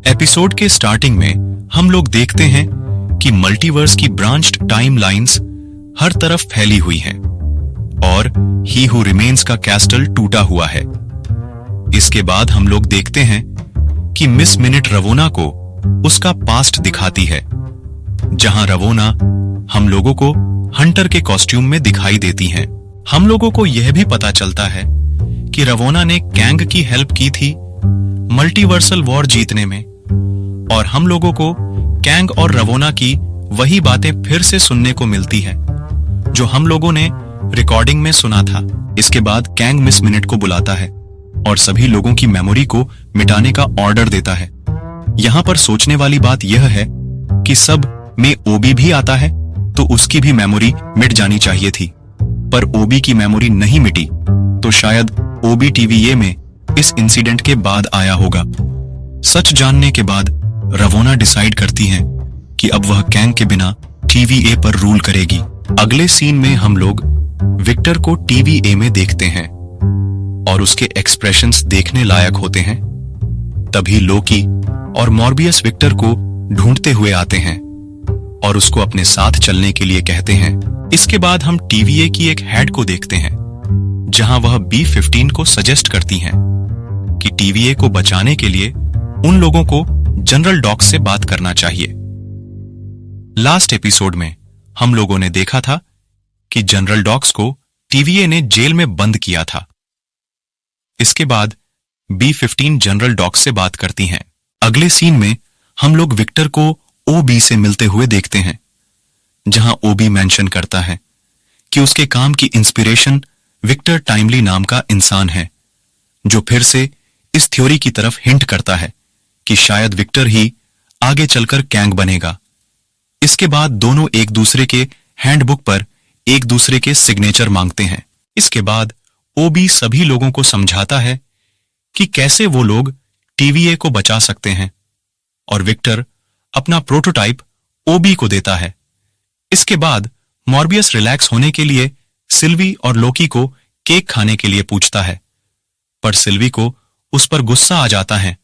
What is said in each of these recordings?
Episode के starting में हम लोग देखते हैं कि मल्टीवर्स की ब्रांच्ड टाइमलाइंस हर तरफ फैली हुई हैं और ही हू रिमेन्स का कैस्टल टूटा हुआ है। इसके बाद हम लोग देखते हैं कि मिस मिनट रवोना को उसका पास्ट दिखाती है, जहां रवोना हम लोगों को हंटर के कॉस्ट्यूम में दिखाई देती हैं। हम लोगों को यह भी पता चलता है कि रवोना ने कैंग की हेल्प की थी मल्टीवर्सल वॉर जीतने में, और हम लोगों को कैंग और रवोना की वही बातें फिर से सुनने को मिलती है जो हम लोगों ने रिकॉर्डिंग में सुना था। इसके बाद कैंग मिस मिनट को बुलाता है और सभी लोगों की मेमोरी को मिटाने का ऑर्डर देता है। यहाँ पर सोचने वाली बात यह है कि सब में ओबी भी आता है तो उसकी भी मेमोरी मिट जानी चाहिए थी, पर ओबी की मेमोरी नहीं मिटी तो शायद ओबी टीवीए में इस इंसिडेंट के बाद आया होगा। सच जानने के बाद रवोना डिसाइड करती हैं कि अब वह कैंग के बिना टीवीए पर रूल करेगी। अगले सीन में हम लोग विक्टर को टीवीए में देखते हैं और उसके एक्सप्रेशंस देखने लायक होते हैं। तभी लोकी और मॉर्बियस विक्टर को ढूंढते हुए आते हैं और उसको अपने साथ चलने के लिए कहते हैं। इसके बाद हम टीवीए की एक हेड को देखते हैं जहां वह B-15 को सजेस्ट करती हैं कि टीवीए को बचाने के लिए उन लोगों को जनरल डॉक्स से बात करना चाहिए। लास्ट एपिसोड में हम लोगों ने देखा था कि जनरल डॉक्स को टीवीए ने जेल में बंद किया था। इसके बाद B-15 जनरल डॉक्स से बात करती हैं। अगले सीन में हम लोग विक्टर को ओबी से मिलते हुए देखते हैं, जहां ओबी मेंशन करता है कि उसके काम की इंस्पिरेशन विक्टर टाइमली नाम का इंसान है, जो फिर से इस थ्योरी की तरफ हिंट करता है कि शायद विक्टर ही आगे चलकर कैंग बनेगा। इसके बाद दोनों एक दूसरे के हैंडबुक पर एक दूसरे के सिग्नेचर मांगते हैं। इसके बाद ओबी सभी लोगों को समझाता है कि कैसे वो लोग टीवीए को बचा सकते हैं, और विक्टर अपना प्रोटोटाइप ओबी को देता है। इसके बाद मॉर्बियस रिलैक्स होने के लिए सिल्वी और लोकी को केक खाने के लिए पूछता है, पर सिल्वी को उस पर गुस्सा आ जाता है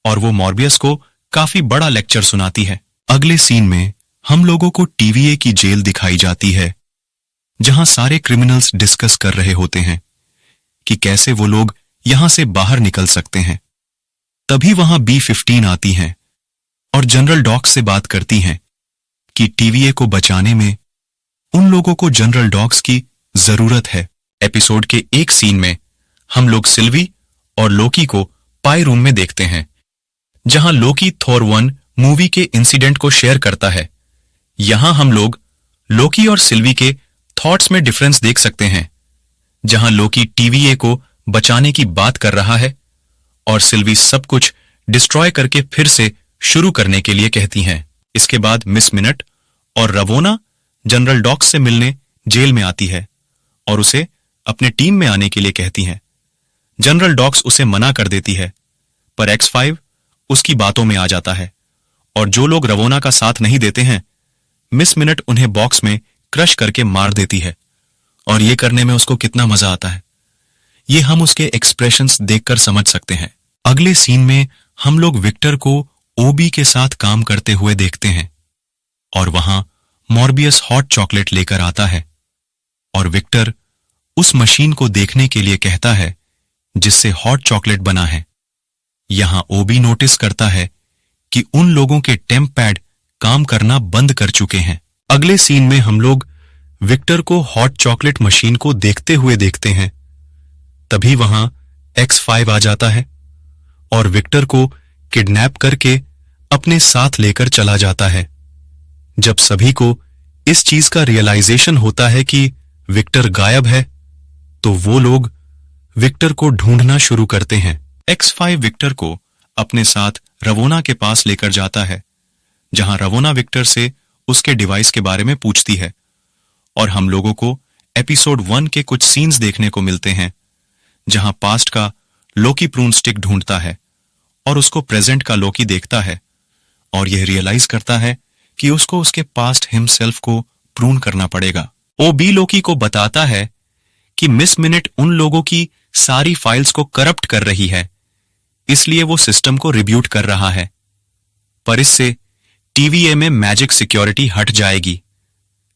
और वो मॉर्बियस को काफी बड़ा लेक्चर सुनाती है। अगले सीन में हम लोगों को टीवीए की जेल दिखाई जाती है, जहां सारे क्रिमिनल्स डिस्कस कर रहे होते हैं कि कैसे वो लोग यहां से बाहर निकल सकते हैं। तभी वहां B-15 आती हैं और जनरल डॉक्स से बात करती हैं कि टीवीए को बचाने में उन लोगों को जनरल डॉक्स की जरूरत है। एपिसोड के एक सीन में हम लोग सिल्वी और लोकी को पाई रूम में देखते हैं, जहां लोकी थॉर 1 मूवी के इंसिडेंट को शेयर करता है। यहां हम लोग लोकी और सिल्वी के थॉट्स में डिफरेंस देख सकते हैं, जहां लोकी टीवीए को बचाने की बात कर रहा है और सिल्वी सब कुछ डिस्ट्रॉय करके फिर से शुरू करने के लिए कहती हैं। इसके बाद मिस मिनट और रवोना जनरल डॉक्स से मिलने जेल में आती है और उसे अपने टीम में आने के लिए कहती हैं। जनरल डॉक्स उसे मना कर देती है, पर X5 उसकी बातों में आ जाता है, और जो लोग रवोना का साथ नहीं देते हैं, मिस मिनट उन्हें बॉक्स में क्रश करके मार देती है, और ये करने में उसको कितना मजा आता है ये हम उसके एक्सप्रेशंस देखकर समझ सकते हैं। अगले सीन में हम लोग विक्टर को ओबी के साथ काम करते हुए देखते हैं, और वहां मॉर्बियस हॉट चॉकलेट लेकर आता है और विक्टर उस मशीन को देखने के लिए कहता है जिससे हॉट चॉकलेट बना है। यहां ओबी नोटिस करता है कि उन लोगों के टेम्प पैड काम करना बंद कर चुके हैं। अगले सीन में हम लोग विक्टर को हॉट चॉकलेट मशीन को देखते हुए देखते हैं। तभी वहां X5 आ जाता है और विक्टर को किडनैप करके अपने साथ लेकर चला जाता है। जब सभी को इस चीज का रियलाइजेशन होता है कि विक्टर गायब है, तो वो लोग विक्टर को ढूंढना शुरू करते हैं। X5 विक्टर को अपने साथ रवोना के पास लेकर जाता है, जहां रवोना विक्टर से उसके डिवाइस के बारे में पूछती है, और हम लोगों को एपिसोड 1 के कुछ सीन्स देखने को मिलते हैं, जहां पास्ट का लोकी प्रून स्टिक ढूंढता है और उसको प्रेजेंट का लोकी देखता है और यह रियलाइज करता है कि उसको उसके पास्ट हिमसेल्फ को प्रून करना पड़ेगा। ओबी लोकी को बताता है कि मिस मिनट उन लोगों की सारी फाइल्स को करप्ट कर रही है, इसलिए वो सिस्टम को रिब्यूट कर रहा है। पर इससे टीवीए में मैजिक सिक्योरिटी हट जाएगी।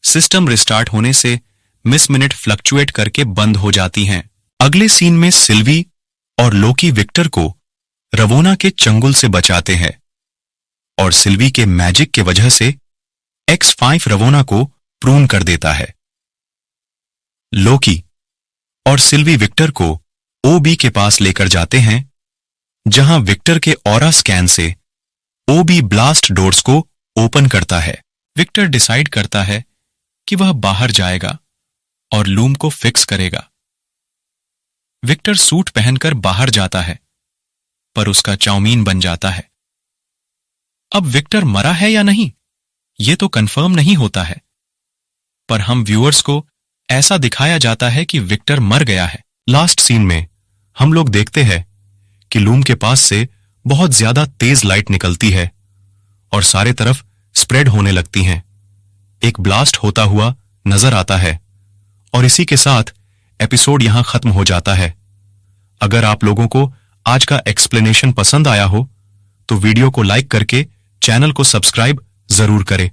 सिस्टम रिस्टार्ट होने से मिस मिनट फ्लक्चुएट करके बंद हो जाती हैं। अगले सीन में सिल्वी और लोकी विक्टर को रवोना के चंगुल से बचाते हैं और सिल्वी के मैजिक के वजह से X5 रवोना को प्रून कर देता है। लोकी और सिल्वी विक्टर को ओबी के पास लेकर जाते हैं, जहां विक्टर के ऑरा स्कैन से ओबी ब्लास्ट डोर्स को ओपन करता है। विक्टर डिसाइड करता है कि वह बाहर जाएगा और लूम को फिक्स करेगा। विक्टर सूट पहनकर बाहर जाता है, पर उसका चाउमीन बन जाता है। अब विक्टर मरा है या नहीं, यह तो कंफर्म नहीं होता है, पर हम व्यूअर्स को ऐसा दिखाया जाता है कि विक्टर मर गया है। लास्ट सीन में हम लोग देखते हैं कि लूम के पास से बहुत ज्यादा तेज लाइट निकलती है और सारे तरफ स्प्रेड होने लगती हैं। एक ब्लास्ट होता हुआ नजर आता है और इसी के साथ एपिसोड यहां खत्म हो जाता है। अगर आप लोगों को आज का एक्सप्लेनेशन पसंद आया हो तो वीडियो को लाइक करके चैनल को सब्सक्राइब जरूर करें।